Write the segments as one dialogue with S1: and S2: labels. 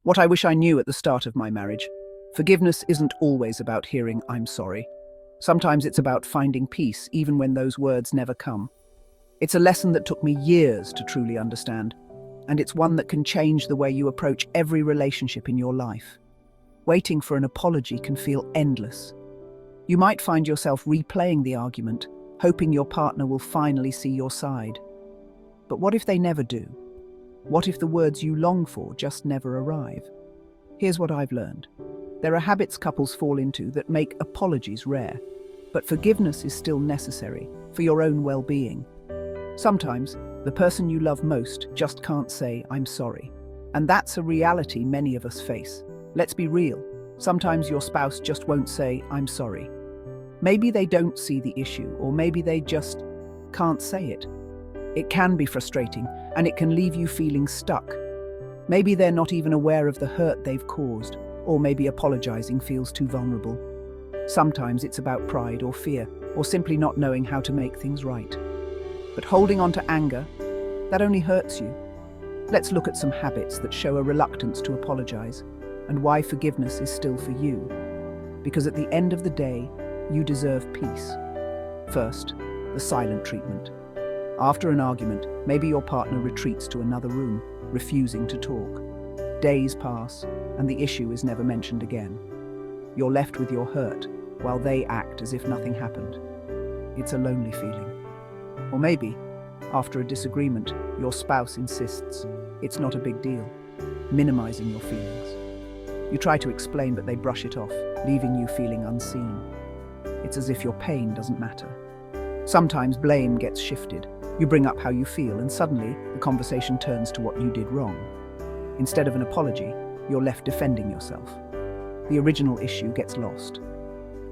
S1: What I wish I knew at the start of my marriage. Forgiveness isn't always about hearing "I'm sorry." Sometimes it's about finding peace, even when those words never come. It's a lesson that took me years to truly understand, and it's one that can change the way you approach every relationship in your life. Waiting for an apology can feel endless. You might find yourself replaying the argument, hoping your partner will finally see your side. But what if they never do? What if the words you long for just never arrive? Here's what I've learned. There are habits couples fall into that make apologies rare, but forgiveness is still necessary for your own well-being. Sometimes, the person you love most just can't say "I'm sorry." And that's a reality many of us face. Let's be real. Sometimes your spouse just won't say "I'm sorry." Maybe they don't see the issue, or maybe they just can't say it. It can be frustrating, and it can leave you feeling stuck. Maybe they're not even aware of the hurt they've caused, or maybe apologizing feels too vulnerable. Sometimes it's about pride or fear, or simply not knowing how to make things right. But holding on to anger, that only hurts you. Let's look at some habits that show a reluctance to apologize, and why forgiveness is still for you. Because at the end of the day, you deserve peace. First, the silent treatment. After an argument, maybe your partner retreats to another room, refusing to talk. Days pass, and the issue is never mentioned again. You're left with your hurt, while they act as if nothing happened. It's a lonely feeling. Or maybe, after a disagreement, your spouse insists it's not a big deal, minimizing your feelings. You try to explain, but they brush it off, leaving you feeling unseen. It's as if your pain doesn't matter. Sometimes blame gets shifted. You bring up how you feel, and suddenly the conversation turns to what you did wrong. Instead of an apology, you're left defending yourself. The original issue gets lost.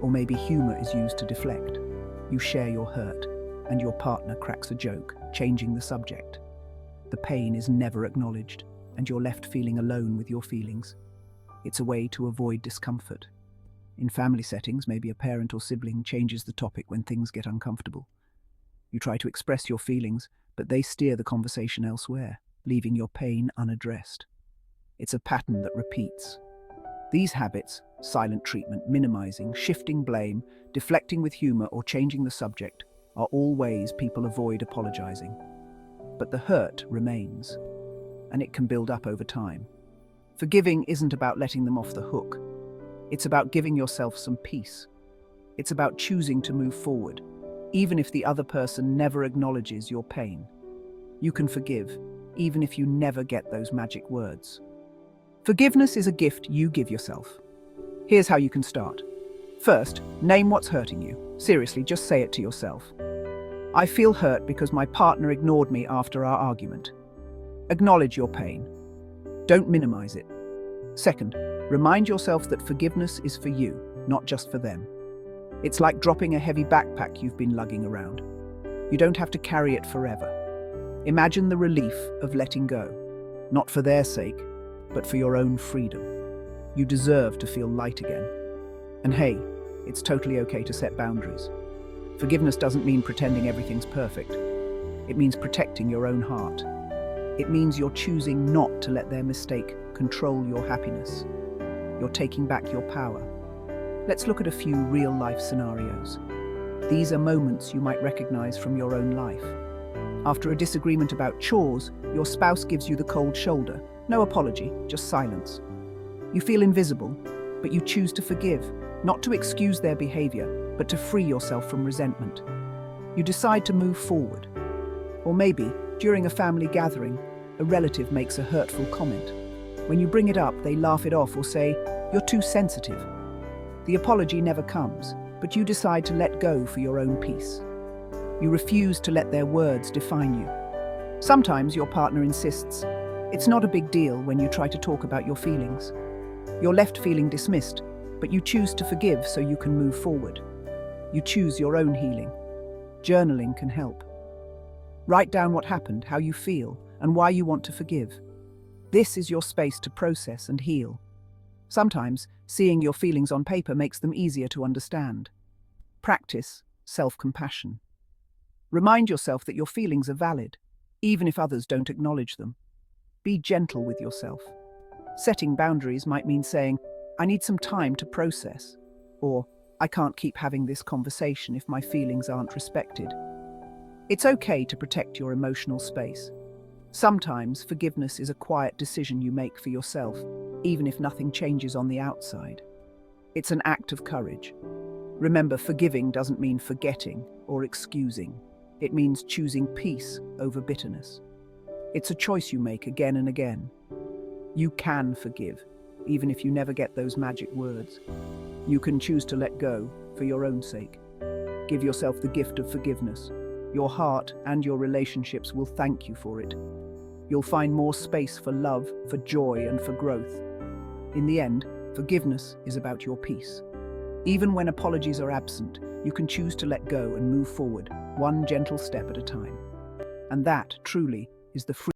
S1: Or maybe humor is used to deflect. You share your hurt, and your partner cracks a joke, changing the subject. The pain is never acknowledged, and you're left feeling alone with your feelings. It's a way to avoid discomfort. In family settings, maybe a parent or sibling changes the topic when things get uncomfortable. You try to express your feelings, but they steer the conversation elsewhere, leaving your pain unaddressed. It's a pattern that repeats. These habits, silent treatment, minimizing, shifting blame, deflecting with humor, or changing the subject, are all ways people avoid apologizing. But the hurt remains, and it can build up over time. Forgiving isn't about letting them off the hook. It's about giving yourself some peace. It's about choosing to move forward, even if the other person never acknowledges your pain. You can forgive, even if you never get those magic words. Forgiveness is a gift you give yourself. Here's how you can start. First, name what's hurting you. Seriously, just say it to yourself. I feel hurt because my partner ignored me after our argument. Acknowledge your pain. Don't minimize it. Second, remind yourself that forgiveness is for you, not just for them. It's like dropping a heavy backpack you've been lugging around. You don't have to carry it forever. Imagine the relief of letting go, not for their sake, but for your own freedom. You deserve to feel light again. And hey, it's totally okay to set boundaries. Forgiveness doesn't mean pretending everything's perfect. It means protecting your own heart. It means you're choosing not to let their mistake control your happiness. You're taking back your power. Let's look at a few real-life scenarios. These are moments you might recognize from your own life. After a disagreement about chores, your spouse gives you the cold shoulder. No apology, just silence. You feel invisible, but you choose to forgive, not to excuse their behavior, but to free yourself from resentment. You decide to move forward. Or maybe, during a family gathering, a relative makes a hurtful comment. When you bring it up, they laugh it off or say, "You're too sensitive." The apology never comes, but you decide to let go for your own peace. You refuse to let their words define you. Sometimes your partner insists. It's not a big deal when you try to talk about your feelings. You're left feeling dismissed, but you choose to forgive so you can move forward. You choose your own healing. Journaling can help. Write down what happened, how you feel, and why you want to forgive. This is your space to process and heal. Sometimes, seeing your feelings on paper makes them easier to understand. Practice self-compassion. Remind yourself that your feelings are valid, even if others don't acknowledge them. Be gentle with yourself. Setting boundaries might mean saying, I need some time to process, or I can't keep having this conversation if my feelings aren't respected. It's okay to protect your emotional space. Sometimes forgiveness is a quiet decision you make for yourself, even if nothing changes on the outside. It's an act of courage. Remember, forgiving doesn't mean forgetting or excusing. It means choosing peace over bitterness. It's a choice you make again and again. You can forgive, even if you never get those magic words. You can choose to let go for your own sake. Give yourself the gift of forgiveness. Your heart and your relationships will thank you for it. You'll find more space for love, for joy, and for growth. In the end, forgiveness is about your peace. Even when apologies are absent, you can choose to let go and move forward, one gentle step at a time. And that, truly, is the